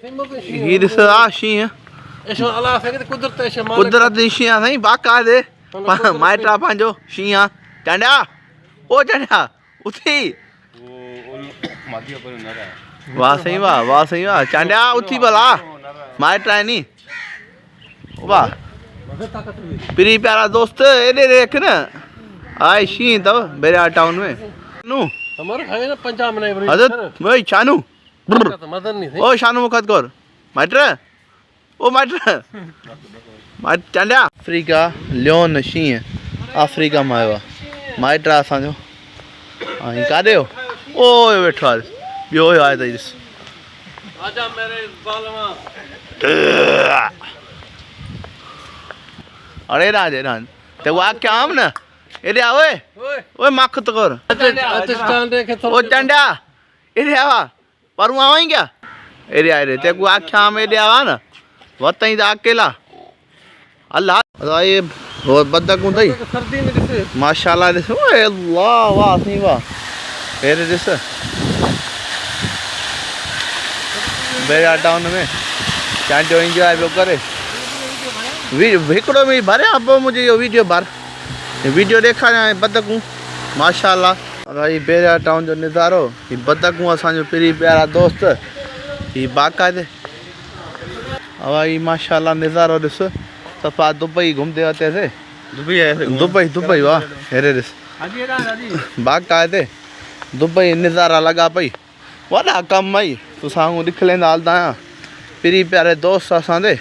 ये दिस आ शीं कुदरत जी शीं साईं बाक़ायदे माइटा पंहिंजो शीं आ चांडिया ओ चांडिया उथी वाह साईं वाह चांडिया उथी भला माइटा आहिनि नी वाह प्री प्यारा दोस्त एॾे देख न आए शीं अथव बेरिया टाउन में नू हज़रत ओए शानू ओ शानू मुखत कौर माइट ओ माइट चांडिया अफ्रीका लियोन शीं अफ्रीका में आयो आहे माइट आहे असांजो ऐं काॾे हो ओए वेठो आहे ॿियो आहे अथई ॾिस अरे राज ते वो क्या हम ना एरे ओए ओए मख तो कर ओ चंडा एरे आवा पर आवा ही क्या एरे ते को आख्या हम एरे आवा ना वतई दा अकेला अल्लाह ये वो बदकू थई माशाल्लाह दिस ओए अल्लाह वाह सही वाह एरे दिस बेरा टाउन में चांडियो एंजॉय पियो करे हिकिड़ो में भरिया पोइ मुंहिंजो इहो वीडियो ॾेखारियां बदकूं माशाल्लाह भाई बेरिया टाउन जो नज़ारो ही बदकूं असांजो प्री प्यारा दोस्त ही बाक़ायदे भाई माशाल्लाह नज़ारो ॾिस सफ़ा दुबई घुमते आते थे दुबई वाह हेरे ॾिस बाक़ायदे दुबई नज़ारा लॻा पई वॾा कम आई तुसां ॾिख लेंदा हलंदा आहियां प्री प्यारे दोस्त असांजे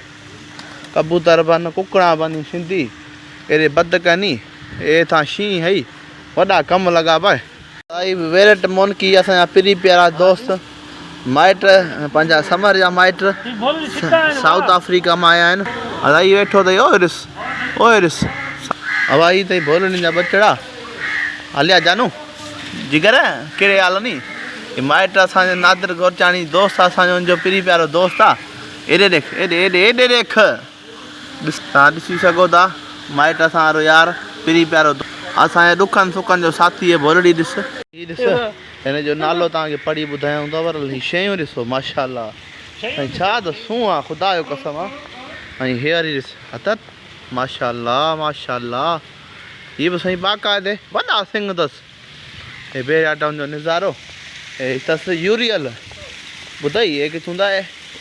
कबूतर बन कुकड़ा बन सिंधी एरे बदकनी ए था शीं हई वॾा कम लॻा पाए आई वेरट मोनकी असांजा प्री प्यारा दोस्त माइट पंहिंजा समर जा माइट साउथ अफ्रीका में आया आहिनि अदाई वेठो अथई ओए ॾिस हवाई अथई भोलनि जा बचड़ा हलिया जानू जिगर कहिड़े हाल नी माइट असांजो नादिर गोरचाणी दोस्त असांजो प्री प्यारो दोस्त आहे एॾे देख एॾे देख तव्हां ॾिसी सघो था माइट असां वारो यार प्री प्यारो असांजे ॾुखनि सुखनि जो साथी भोरड़ी ॾिस हिन जो नालो तव्हांखे पढ़ी ॿुधायूं था पर ही शयूं ॾिसो माशाल्लाह ऐं छा त सूंहुं आहे ख़ुदा जो कसम आहे ऐं हेयर ॾिस हथत माशाल्लाह हीअ बि साईं बाक़ायदे वॾा सिंग अथसि हे बेरिया टाउन जो नज़ारो हे अथसि यूरियल ॿुधई हे किथां हूंदा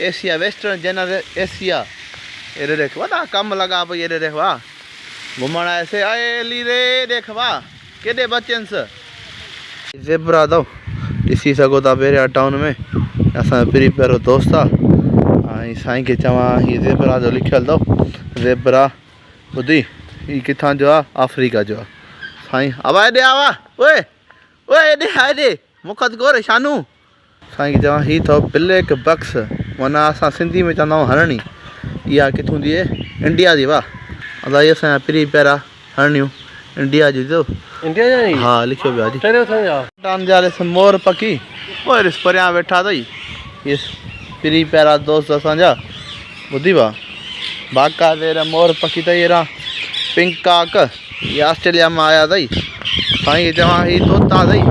Asia western general Asia array देख वॾा कम लॻा पई एरे देख वाह घुमण आयसे आए ली रे देख वाह केॾे बचनि ज़ेबरा अथव ॾिसी सघो था बेरिया टाउन में असांजो प्री प्यारो दोस्त आहे ऐं साईं खे चवां हीअ ज़ेबरा जो लिखियलु अथव ज़ेबरा ॿुधी हीअ किथां जो आहे अफ्रीका जो आहे साईं आवा हेॾे आवा ओए हेॾे मुखत गोरे शानू साईं खे चवां हीअ अथव ब्लैक बक्स माना असां सिंधी में चवंदा आहियूं हरणी इहा किथां जी आहे इंडिया जी वाह अदा असांजा प्री प्यारा हरणियूं इंडिया जी अथव इंडिया जा हा लिखियो पियो आहे मोर पखी ओए ॾिस परियां वेठा अथई इहे प्री प्यारा दोस्त असांजा ॿुधी वाह बाक़ायदे मोर पखी अथई अहिड़ा पिंक काक इहे ऑस्ट्रेलिया मां आया अथई साईं खे चवां हीअ तोता अथई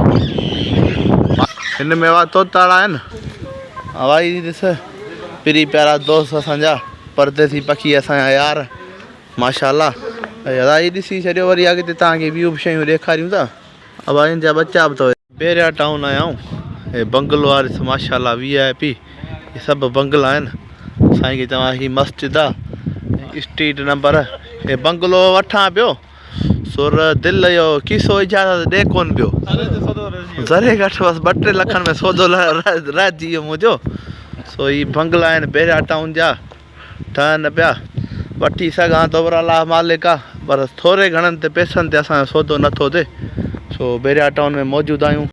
हिन में वाह तोताड़ा आहिनि हवाई ॾिस प्री प्यारा दोस्त असांजा परदेसी पखी असांजा यार माशाल्लाह अदाई ॾिसी छॾियो वरी अॻिते तव्हांखे ॿियूं बि शयूं ॾेखारियूं था हवाइनि जा बच्चा बि अथव बेरिया टाउन आया आहियूं हे बंगलो आहे माशाल्लाह VIP हे सभु बंगला आहिनि साईं खे चवां हीअ मस्जिद आहे स्ट्रीट नंबर हे बंगलो वठां पियो सुर दिलि जो कीसो इजाज़त ॾे कोन पियो ज़रे घटि बसि 2-3 लखनि में सौदो रहिजी वियो मुंहिंजो सो हीअ बंगला आहिनि बेरिया टाउन जा ठहनि पिया वठी सघां थो पर अलाह मालिक आहे पर थोरे घणनि ते पैसनि ते असांजो सौदो नथो थिए सो बेरिया टाउन में मौजूदु आहियूं